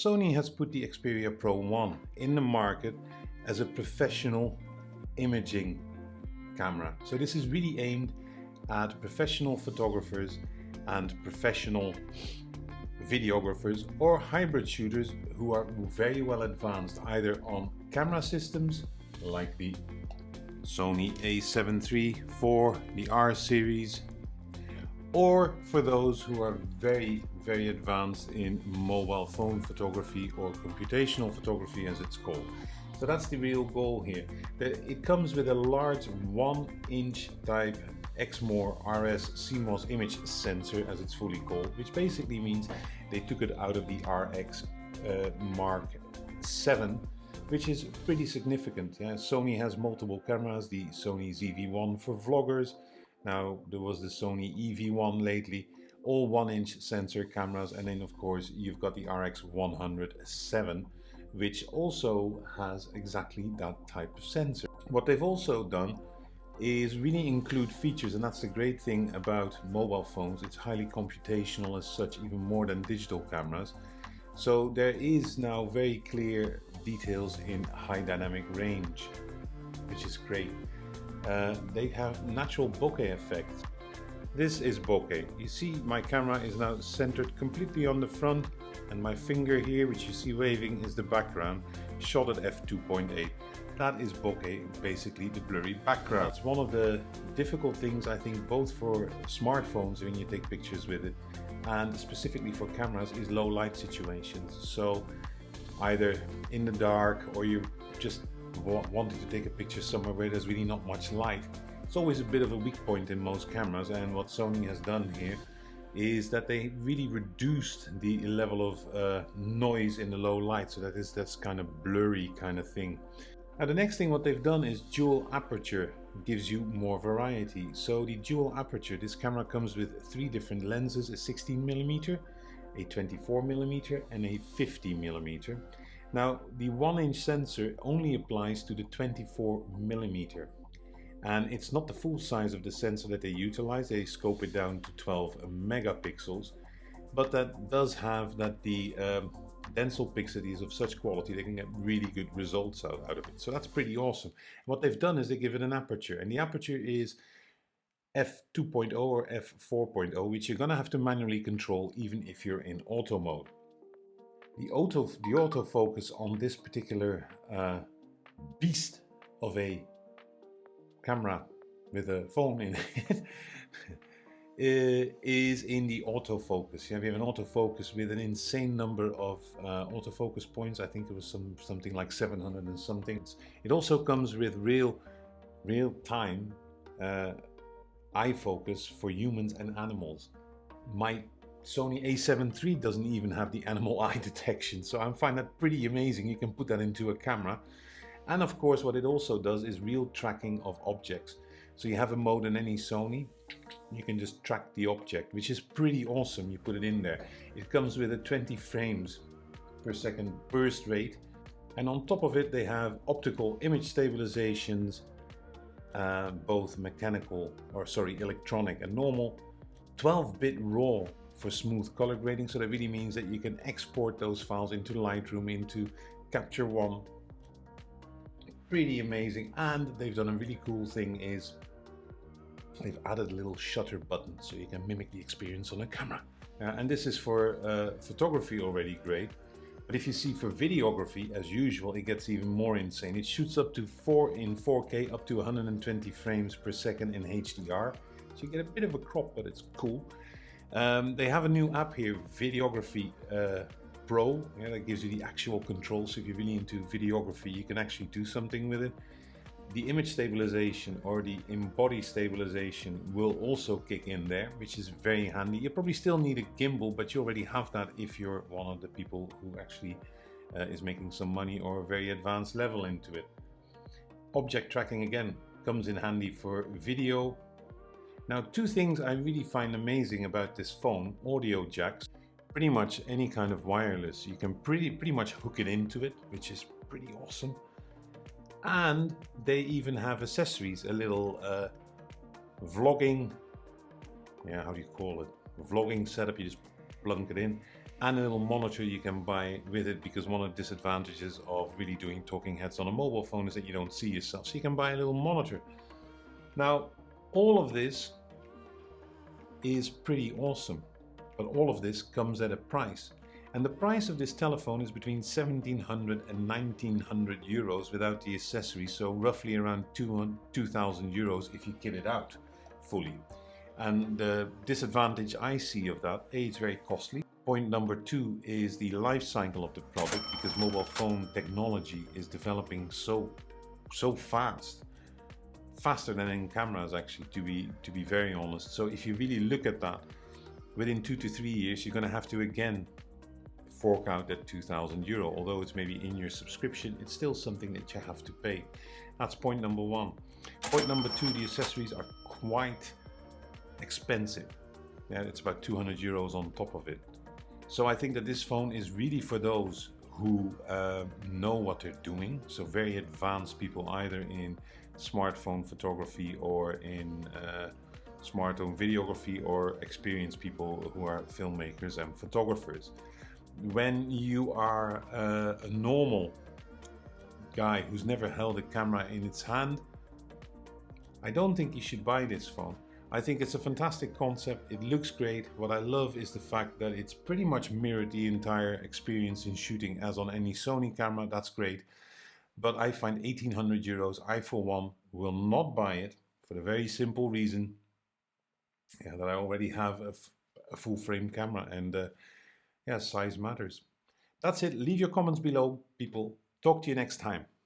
Sony has put the Xperia Pro-1 in the market as a professional imaging camera. So this is really aimed at professional photographers and professional videographers or hybrid shooters who are very well advanced either on camera systems like the Sony A7 III, IV, the R series, or for those who are very advanced in mobile phone photography or computational photography as it's called. So that's the real goal here. It comes with a large 1-inch type Exmor RS CMOS image sensor, as it's fully called, which basically means they took it out of the RX Mark 7, which is pretty significant. Yeah? Sony has multiple cameras, the Sony ZV-1 for vloggers. Now there was the Sony EV-1 lately, all 1-inch sensor cameras, and then of course you've got the RX 107, which also has exactly that type of sensor. What they've also done is really include features, and that's the great thing about mobile phones. It's highly computational as such, even more than digital cameras. So there is now very clear details in high dynamic range, which is great. They have natural bokeh effects. This is bokeh. You see my camera is now centered completely on the front, and my finger here, which you see waving, is the background, shot at f2.8. That is bokeh, basically the blurry background. It's one of the difficult things, I think, both for smartphones when you take pictures with it and specifically for cameras, is low light situations. So either in the dark or you just wanting to take a picture somewhere where there's really not much light. It's always a bit of a weak point in most cameras, and what Sony has done here is that they really reduced the level of noise in the low light, so that's kind of blurry kind of thing. Now the next thing what they've done is dual aperture, gives you more variety. So the dual aperture, this camera comes with 3 different lenses, a 16mm, a 24mm and a 50mm. Now the 1-inch sensor only applies to the 24mm, and it's not the full size of the sensor that they utilize. They scope it down to 12 megapixels, but that does have that the dense pixel is of such quality they can get really good results out of it. So that's pretty awesome. What they've done is they give it an aperture, and the aperture is f2.0 or f4.0, which you're gonna have to manually control even if you're in auto mode. The autofocus on this particular beast of a camera with a phone in it is in the autofocus. You have an autofocus with an insane number of autofocus points. I think it was something like 700 and something. It also comes with real-time eye focus for humans and animals. My Sony A7 III doesn't even have the animal eye detection, so I find that pretty amazing. You can put that into a camera. And of course what it also does is real tracking of objects. So you have a mode in any Sony, you can just track the object, which is pretty awesome. You put it in there. It comes with a 20 frames per second burst rate, and on top of it they have optical image stabilizations, both electronic and normal, 12-bit RAW for smooth color grading. So that really means that you can export those files into Lightroom, into Capture One. Pretty amazing. And they've done a really cool thing is they've added a little shutter button so you can mimic the experience on a camera. And this is for photography already great. But if you see for videography, as usual, it gets even more insane. It shoots up to 4K, up to 120 frames per second in HDR. So you get a bit of a crop, but it's cool. They have a new app here, Videography Pro, that gives you the actual control. So if you're really into videography, you can actually do something with it. The image stabilization or the embody stabilization will also kick in there, which is very handy. You probably still need a gimbal, but you already have that if you're one of the people who actually is making some money or a very advanced level into it. Object tracking again comes in handy for video. Now 2 things I really find amazing about this phone: audio jacks. Pretty much any kind of wireless, you can pretty much hook it into it, which is pretty awesome. And they even have accessories, a little vlogging, how do you call it? Vlogging setup. You just plunk it in, and a little monitor you can buy with it, because one of the disadvantages of really doing talking heads on a mobile phone is that you don't see yourself, so you can buy a little monitor. Now, all of this is pretty awesome, but all of this comes at a price. And the price of this telephone is between 1,700 and 1,900 euros without the accessories, so roughly around 2,000 euros if you kit it out fully. And the disadvantage I see of that, A, it's very costly. Point number 2 is the life cycle of the product, because mobile phone technology is developing so fast. Faster than in cameras, actually, to be very honest. So if you really look at that, within 2 to 3 years, you're going to have to again fork out that 2,000 euro. Although it's maybe in your subscription, it's still something that you have to pay. That's point number 1. Point number 2, the accessories are quite expensive. Yeah, it's about 200 euros on top of it. So I think that this phone is really for those who know what they're doing. So very advanced people, either in smartphone photography or in smartphone videography, or experienced people who are filmmakers and photographers. When you are a normal guy who's never held a camera in its hand, I don't think you should buy this phone. I think it's a fantastic concept. It looks great. What I love is the fact that it's pretty much mirrored the entire experience in shooting as on any Sony camera. That's great. But I find 1,800 euros, I for one will not buy it, for the very simple reason that I already have a full frame camera, and size matters. That's it. Leave your comments below, people. Talk to you next time.